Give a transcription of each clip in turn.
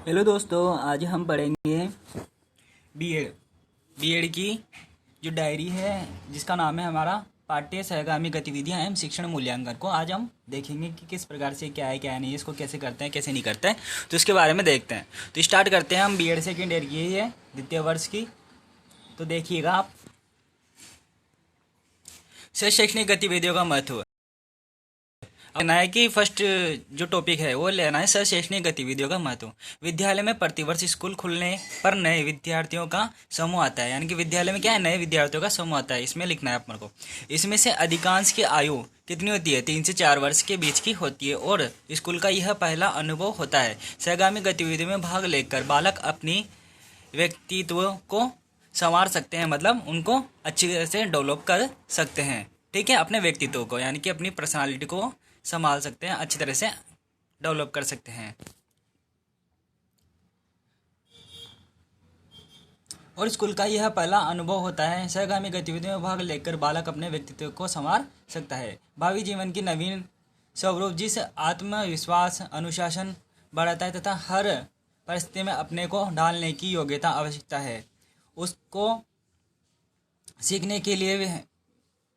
Hello दोस्तों, आज हम पढ़ेंगे बीएड बीएड की जो डायरी है, जिसका नाम है हमारा पाठ्य सहगामी गतिविधियां एवं शिक्षण मूल्यांकन को आज हम देखेंगे कि किस प्रकार से क्या है क्या नहीं है, इसको कैसे करते हैं कैसे नहीं करते हैं, तो इसके बारे में देखते हैं। तो स्टार्ट करते हैं हम। बीएड सेकेंड ईयर की है, द्वितीय वर्ष की। तो देखिएगा आप, शैक्षणिक गतिविधियों का महत्व लेना है कि फर्स्ट जो टॉपिक है वो लेना है शैक्षणिक गतिविधियों का महत्व। विद्यालय में प्रतिवर्ष स्कूल खुलने पर नए विद्यार्थियों का समूह आता है, यानी कि विद्यालय में क्या है, नए विद्यार्थियों का समूह आता है। इसमें लिखना है अपन को। इसमें से अधिकांश की आयु कितनी होती है, 3 से 4 वर्ष के बीच की होती है और स्कूल का यह पहला अनुभव होता है। सहगामी गतिविधियों में भाग लेकर बालक अपनी व्यक्तित्व को संवार सकते हैं, मतलब उनको अच्छी तरह से डेवलप कर सकते हैं। ठीक है, अपने व्यक्तित्व को यानी कि अपनी पर्सनालिटी को संभाल सकते हैं, अच्छी तरह से डेवलप कर सकते हैं। और स्कूल का यह पहला अनुभव होता है। सहगामी गतिविधियों में भाग लेकर बालक अपने व्यक्तित्व को संवार सकता है। भावी जीवन की नवीन स्वरूप जिस आत्मविश्वास अनुशासन बढ़ाता है तथा हर परिस्थिति में अपने को ढालने की योग्यता आवश्यकता है, उसको सीखने के लिए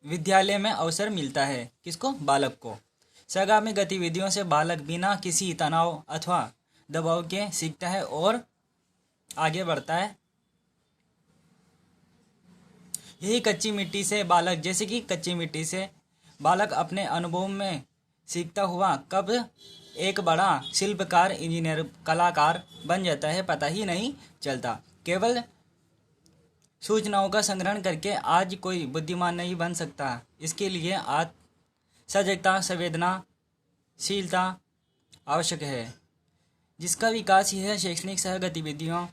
विद्यालय में अवसर मिलता है। किसको? बालक को। सहगामी गतिविधियों से बालक बिना किसी तनाव अथवा दबाव के सीखता है और आगे बढ़ता है। यही कच्ची मिट्टी से बालक, जैसे कि कच्ची मिट्टी से बालक अपने अनुभव में सीखता हुआ कब एक बड़ा शिल्पकार, इंजीनियर, कलाकार बन जाता है पता ही नहीं चलता। केवल सूचनाओं का संग्रहण करके आज कोई बुद्धिमान नहीं बन सकता। इसके लिए सजगता, संवेदनाशीलता आवश्यक है, जिसका विकास यह शैक्षणिक सह गतिविधियों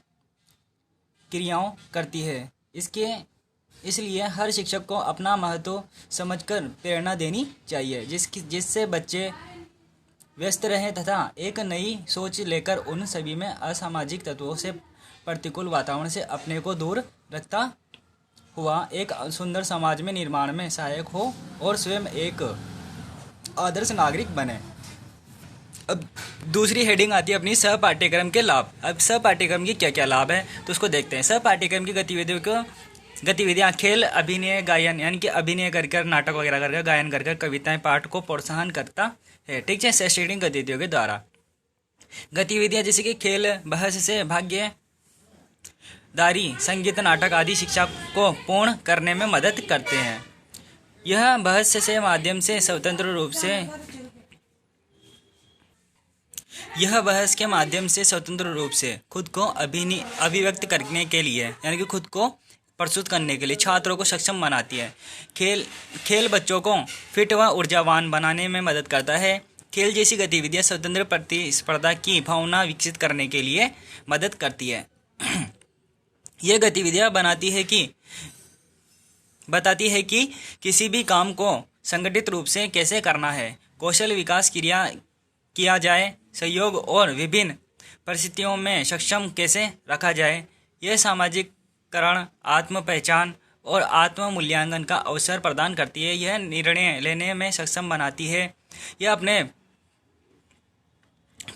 क्रियाओं करती है। इसलिए हर शिक्षक को अपना महत्व समझकर प्रेरणा देनी चाहिए, जिससे बच्चे व्यस्त रहें तथा एक नई सोच लेकर उन सभी में असामाजिक तत्वों से, प्रतिकूल वातावरण से अपने को दूर रखता हुआ एक सुंदर समाज में निर्माण में सहायक हो और स्वयं एक आदर्श नागरिक बने। अब दूसरी हेडिंग आती है अपनी सह पाठ्यक्रम के लाभ। अब सह पाठ्यक्रम की क्या क्या लाभ है तो उसको देखते हैं। सह पाठ्यक्रम की गतिविधियाँ खेल, अभिनय, गायन, यानी कि अभिनय कर नाटक वगैरह कर गायन कर कविताएं, पाठ को प्रोत्साहन करता है। ठीक है, शैक्षणिक गतिविधियों के द्वारा गतिविधियाँ जैसे कि खेल, बहस से भाग्यदारी, संगीत, नाटक आदि शिक्षा को पूर्ण करने में मदद करते हैं। यह बहस के माध्यम से स्वतंत्र रूप से खुद को अभिव्यक्त करने के लिए, यानी कि खुद को प्रस्तुत करने के लिए छात्रों को सक्षम बनाती है। खेल बच्चों को फिट व ऊर्जावान बनाने में मदद करता है। खेल जैसी गतिविधियां स्वतंत्र प्रतिस्पर्धा की भावना विकसित करने के लिए मदद करती है। यह गतिविधियां बताती है कि किसी भी काम को संगठित रूप से कैसे करना है, कौशल विकास किया जाए, सहयोग और विभिन्न परिस्थितियों में सक्षम कैसे रखा जाए। यह सामाजिककरण, आत्म पहचान और आत्म मूल्यांकन का अवसर प्रदान करती है। यह निर्णय लेने में सक्षम बनाती है। यह अपने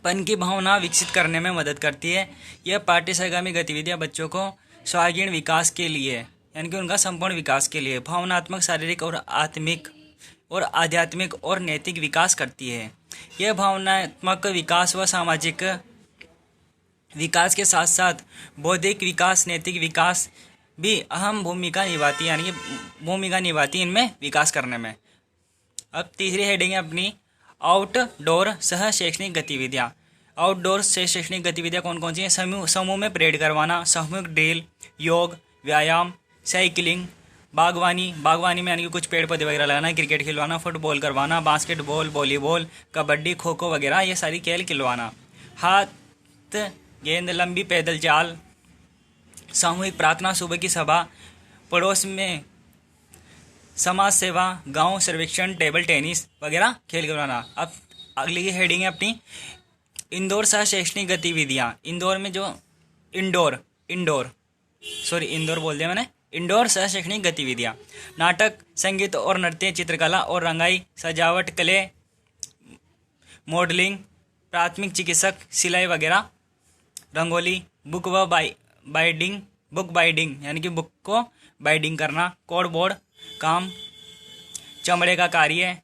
पन की भावना विकसित करने में मदद करती है। यह पाठ्य सहगामी गतिविधियां बच्चों को सर्वांगीण विकास के लिए, यानी कि उनका संपूर्ण विकास के लिए भावनात्मक, शारीरिक और आध्यात्मिक और नैतिक विकास करती है। यह भावनात्मक विकास व सामाजिक विकास के साथ साथ बौद्धिक विकास, नैतिक विकास भी अहम भूमिका निभाती है, यानी कि भूमिका निभाती है इनमें विकास करने में। अब तीसरी हेडिंग है अपनी आउटडोर सह शैक्षणिक गतिविधियाँ। आउटडोर से शैक्षणिक गतिविधियाँ कौन कौन सी हैं? समूह में परेड करवाना, सामूहिक ड्रिल, योग, व्यायाम, साइकिलिंग, बागवानी में यानी कि कुछ पेड़ पौधे वगैरह लगाना, क्रिकेट खिलवाना, फुटबॉल करवाना, बास्केटबॉल, वॉलीबॉल, कबड्डी, खो खो वगैरह, ये सारी खेल खिलवाना। हाथ गेंद, लंबी पैदल चाल, सामूहिक प्रार्थना, सुबह की सभा, पड़ोस में समाज सेवा, गांव सर्वेक्षण, टेबल टेनिस वगैरह खेल खिलवाना। अब अगली हेडिंग है अपनी इंडोर सह शैक्षणिक गतिविधियाँ। इंडोर में जो इंडोर बोल दिया मैंने, इंडोर सह शैक्षणिक गतिविधियाँ, नाटक, संगीत और नृत्य, चित्रकला और रंगाई, सजावट, कले, मॉडलिंग, प्राथमिक चिकित्सक, सिलाई वगैरह रंगोली, बुक बाइंडिंग यानी कि बुक को बाइंडिंग करना, कोड बोर्ड काम, चमड़े का कार्य,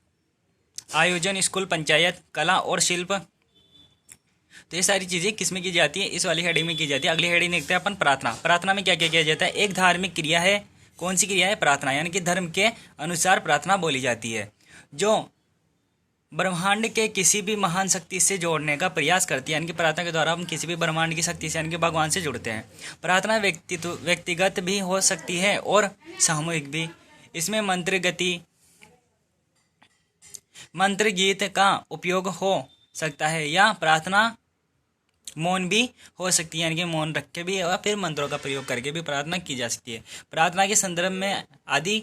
आयोजन, स्कूल, पंचायत, कला और शिल्प। तो ये सारी चीज़ें किसमें की जाती है, इस वाली हेडिंग में की जाती है। अगली हेडिंग देखते हैं अपन प्रार्थना। प्रार्थना में क्या क्या किया जाता है, एक धार्मिक क्रिया है। कौन सी क्रिया है, प्रार्थना, यानी कि धर्म के अनुसार प्रार्थना बोली जाती है, जो ब्रह्मांड के किसी भी महान शक्ति से जोड़ने का प्रयास करती है। यानी कि प्रार्थना के द्वारा हम किसी भी ब्रह्मांड की शक्ति से यानी कि भगवान से जुड़ते हैं। प्रार्थना व्यक्तिगत भी हो सकती है और सामूहिक भी। इसमें मंत्र गीत का उपयोग हो सकता है या प्रार्थना मौन भी हो सकती है, यानी कि मौन रख के भी और फिर मंत्रों का प्रयोग करके भी प्रार्थना की जा सकती है। प्रार्थना के संदर्भ में आदि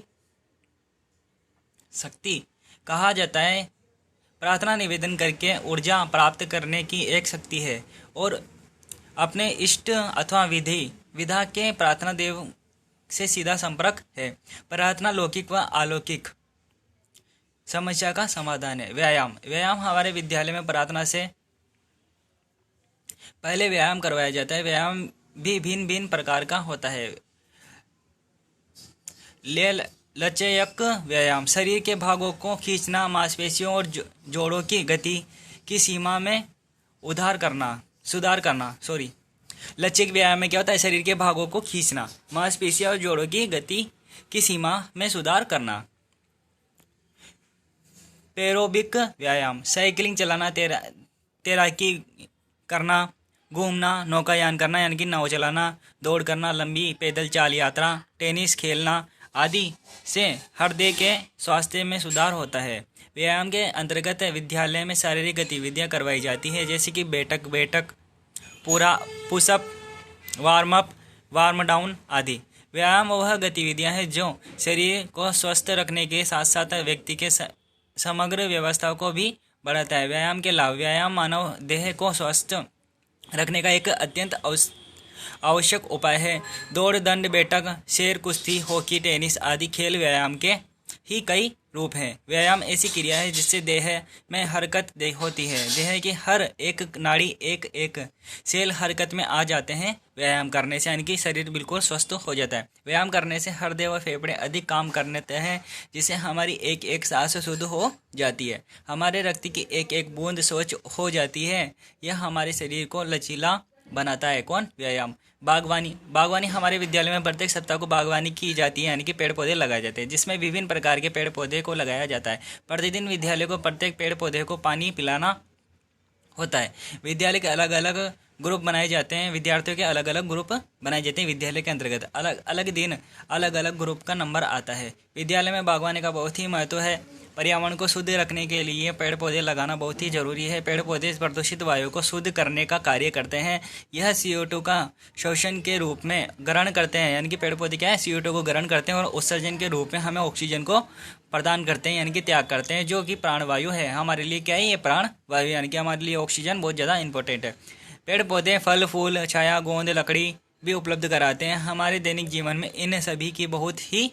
शक्ति कहा जाता है। प्रार्थना निवेदन करके ऊर्जा प्राप्त करने की एक शक्ति है और अपने इष्ट अथवा विधा के प्रार्थना देव से सीधा संपर्क है। प्रार्थना लौकिक व अलौकिक समस्या का समाधान है। व्यायाम हमारे विद्यालय में प्रार्थना से पहले व्यायाम करवाया जाता है। व्यायाम भी भिन्न भिन्न प्रकार का होता है। लचयक व्यायाम, शरीर के भागों को खींचना, मांसपेशियों और जोड़ों की गति की सीमा में सुधार करना। लचयक व्यायाम में क्या होता है, शरीर के भागों को खींचना, मांसपेशियों और जोड़ों की गति की सीमा में सुधार करना। एरोबिक व्यायाम, साइकिलिंग चलाना, तैराकी करना, घूमना, नौकायान करना यानी कि नाव चलाना, दौड़ करना, लंबी पैदल चाल यात्रा, टेनिस खेलना आदि से हृदय के स्वास्थ्य में सुधार होता है। व्यायाम के अंतर्गत विद्यालय में शारीरिक गतिविधियां करवाई जाती है, जैसे कि बैठक, पूरा पुशअप, वार्म डाउन आदि। व्यायाम वह गतिविधियां हैं जो शरीर को स्वस्थ रखने के साथ साथ व्यक्ति के समग्र व्यवस्था को भी बढ़ाता है। व्यायाम के लाभ, व्यायाम मानव देह को स्वस्थ रखने का एक अत्यंत आवश्यक उपाय है। दौड़, दंड बैठक, शेर कुश्ती, हॉकी, टेनिस आदि खेल व्यायाम के ही कई रूप हैं। व्यायाम ऐसी क्रिया है जिससे देह में हरकत होती है। देह की हर एक नाड़ी, एक एक सेल हरकत में आ जाते हैं व्यायाम करने से, यानी कि शरीर बिल्कुल स्वस्थ हो जाता है। व्यायाम करने से हृदय व फेफड़े अधिक काम करने हैं, जिससे हमारी एक एक सांस शुद्ध हो जाती है, हमारे रक्त की एक एक बूंद स्वच्छ हो जाती है। यह हमारे शरीर को लचीला बनाता है। कौन? व्यायाम। बागवानी हमारे विद्यालय में प्रत्येक सप्ताह को बागवानी की जाती है, यानी कि पेड़ पौधे लगाए जाते हैं, जिसमें विभिन्न प्रकार के पेड़ पौधे को लगाया जाता है। प्रतिदिन विद्यालय को प्रत्येक पेड़ पौधे को पानी पिलाना होता है। विद्यालय के अलग अलग ग्रुप बनाए जाते हैं, विद्यार्थियों के अलग अलग ग्रुप बनाए जाते हैं। विद्यालय के अंतर्गत अलग अलग दिन अलग अलग ग्रुप का नंबर आता है। विद्यालय में बागवानी का बहुत ही महत्व है। पर्यावरण को शुद्ध रखने के लिए पेड़ पौधे लगाना बहुत ही जरूरी है। पेड़ पौधे प्रदूषित वायु को शुद्ध करने का कार्य करते हैं। यह CO2 का शोषण के रूप में ग्रहण करते हैं, यानी कि पेड़ पौधे क्या है, CO2 को ग्रहण करते हैं और उत्सर्जन के रूप में हमें ऑक्सीजन को प्रदान करते हैं, यानी कि त्याग करते हैं, जो कि प्राणवायु है। हमारे लिए क्या है, ये प्राणवायु, यानी कि हमारे लिए ऑक्सीजन बहुत ज़्यादा इंपॉर्टेंट है। पेड़ पौधे फल फूल, छाया, गोंद, लकड़ी भी उपलब्ध कराते हैं। हमारे दैनिक जीवन में इन सभी की बहुत ही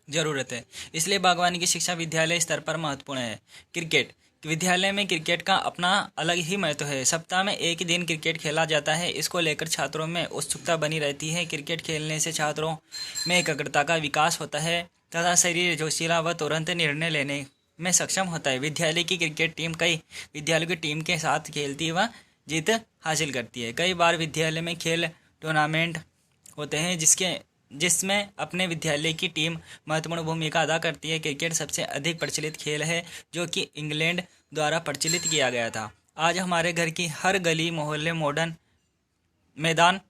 जरूरत है, इसलिए बागवानी की शिक्षा विद्यालय स्तर पर महत्वपूर्ण है। क्रिकेट, विद्यालय में क्रिकेट का अपना अलग ही महत्व है। सप्ताह में एक दिन क्रिकेट खेला जाता है। इसको लेकर छात्रों में उत्सुकता बनी रहती है। क्रिकेट खेलने से छात्रों में एकाग्रता का विकास होता है तथा शरीर जोशीला व तुरंत निर्णय लेने में सक्षम होता है। विद्यालय की क्रिकेट टीम कई विद्यालयों की टीम के साथ खेलती व जीत हासिल करती है। कई बार विद्यालय में खेल टूर्नामेंट होते हैं जिसमें अपने विद्यालय की टीम महत्वपूर्ण भूमिका अदा करती है। क्रिकेट सबसे अधिक प्रचलित खेल है, जो कि इंग्लैंड द्वारा प्रचलित किया गया था। आज हमारे घर की हर गली, मोहल्ले, मॉडर्न मैदान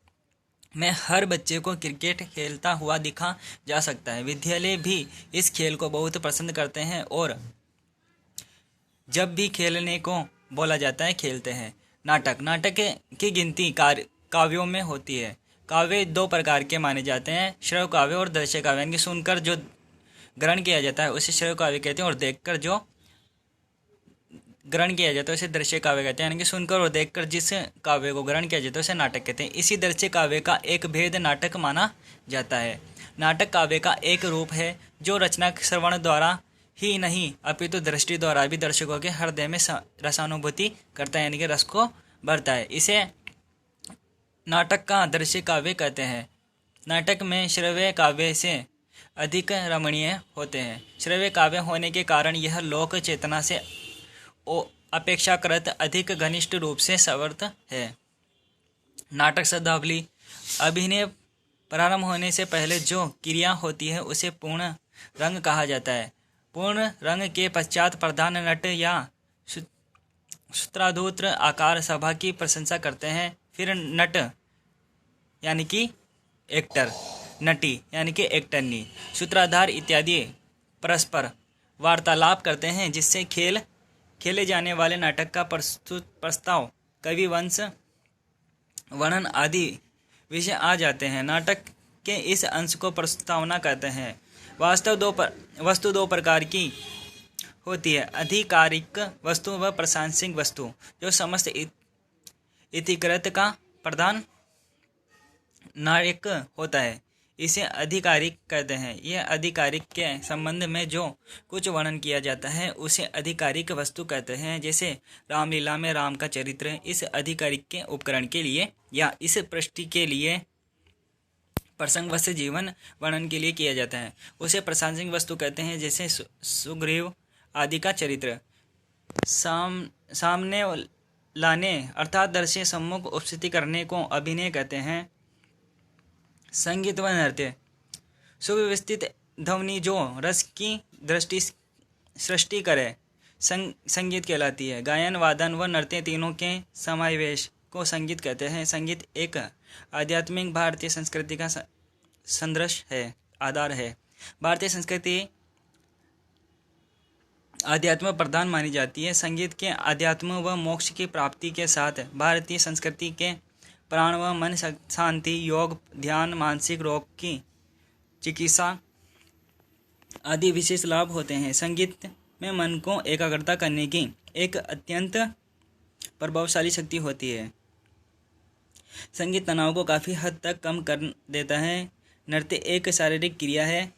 में हर बच्चे को क्रिकेट खेलता हुआ दिखा जा सकता है। विद्यालय भी इस खेल को बहुत पसंद करते हैं और जब भी खेलने को बोला जाता है खेलते हैं। नाटक की गिनती काव्यों में होती है। काव्य दो प्रकार के माने जाते हैं, श्रव्य काव्य और दृश्य काव्य। यानी कि सुनकर जो ग्रहण किया जाता है उसे श्रव्य काव्य कहते हैं और देखकर जो ग्रहण किया जाता है उसे दृश्य काव्य कहते हैं। यानी कि सुनकर और देखकर जिस काव्य को ग्रहण किया जाता है उसे नाटक कहते हैं। इसी दृश्य काव्य का एक भेद नाटक माना जाता है। नाटक काव्य का एक रूप है जो रचना श्रवण द्वारा ही नहीं अपितु दृष्टि द्वारा भी दर्शकों के हृदय में रसानुभूति करता है, यानी कि रस को भरता है। इसे नाटक का दृश्य काव्य कहते हैं। नाटक में श्रव्य काव्य से अधिक रमणीय होते हैं। श्रव्य काव्य होने के कारण यह लोक चेतना से अपेक्षाकृत अधिक घनिष्ठ रूप से संवर्त है। नाटक शब्दावली: अभिनय प्रारंभ होने से पहले जो क्रिया होती है उसे पूर्ण रंग कहा जाता है। पूर्ण रंग के पश्चात प्रधान नट या सूत्रधार आकार सभा की प्रशंसा करते हैं। फिर नट यानी कि एक्टर, नटी यानी कि एक्टरनी, सूत्रधार इत्यादि परस्पर वार्तालाप करते हैं, जिससे खेले जाने वाले नाटक का प्रस्ताव, कवि वंश, वर्णन आदि विषय आ जाते हैं। नाटक के इस अंश को प्रस्तावना कहते हैं। वस्तु दो प्रकार की होती है: आधिकारिक वस्तु व प्रशंसिक वस्तु, जो समस्त इतिकृत का प्रधान नायक होता है। इसे आधिकारिक कहते हैं। यह आधिकारिक के संबंध में जो कुछ वर्णन किया जाता है उसे आधिकारिक वस्तु कहते हैं। जैसे रामलीला में राम का चरित्र इस आधिकारिक के उपकरण के लिए या इस पृष्ठि के लिए प्रसंगवश जीवन वर्णन के लिए किया जाता है, उसे प्रशंसिक वस्तु कहते हैं। जैसे सुग्रीव आदि का चरित्र सामने लाने अर्थात दर्शक सम्मुख उपस्थिति करने को अभिनय कहते हैं। संगीत व नृत्य: सुव्यवस्थित ध्वनि जो रस की दृष्टि सृष्टि करे संगीत कहलाती है। गायन, वादन व नृत्य तीनों के समावेश को संगीत कहते हैं। संगीत एक आध्यात्मिक भारतीय संस्कृति का संदर्श है, आधार है। भारतीय संस्कृति आध्यात्म प्रधान मानी जाती है। संगीत के आध्यात्म व मोक्ष की प्राप्ति के साथ भारतीय संस्कृति के प्राण व मन शांति, योग, ध्यान, मानसिक रोग की चिकित्सा आदि विशेष लाभ होते हैं। संगीत में मन को एकाग्रता करने की एक अत्यंत प्रभावशाली शक्ति होती है। संगीत तनाव को काफ़ी हद तक कम कर देता है। नृत्य एक शारीरिक क्रिया है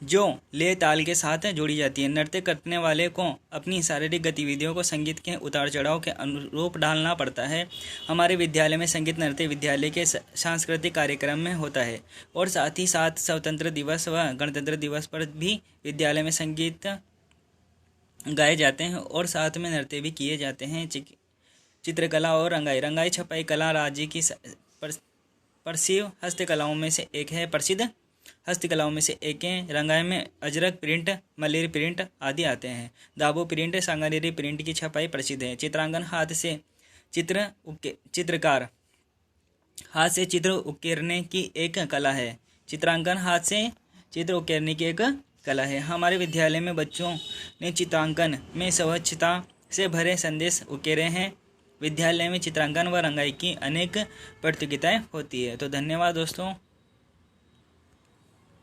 जो लय ताल के साथ जुड़ी जाती है। नृत्य करने वाले को अपनी शारीरिक गतिविधियों को संगीत के उतार चढ़ाव के अनुरूप ढालना पड़ता है। हमारे विद्यालय में संगीत नृत्य विद्यालय के सांस्कृतिक कार्यक्रम में होता है और साथ ही साथ स्वतंत्र दिवस व गणतंत्र दिवस पर भी विद्यालय में संगीत गाए जाते हैं और साथ में नृत्य भी किए जाते हैं। चित्रकला और रंगाई छपाई कला राज्य की प्रसिद्ध हस्तकलाओं में से एक है। रंगाई में अजरक प्रिंट, मलेरी प्रिंट आदि आते हैं। दाबो प्रिंट, सांगानेरी प्रिंट की छपाई प्रसिद्ध है। चित्रांकन हाथ से चित्र उकेरने की एक कला है। चित्रांकन हाथ से चित्र उकेरने की एक कला है। हमारे विद्यालय में बच्चों ने चित्रांकन में स्वच्छता से भरे संदेश उकेरे हैं। विद्यालय में चित्रांकन व रंगाई की अनेक प्रतियोगिताएं होती है। तो धन्यवाद दोस्तों।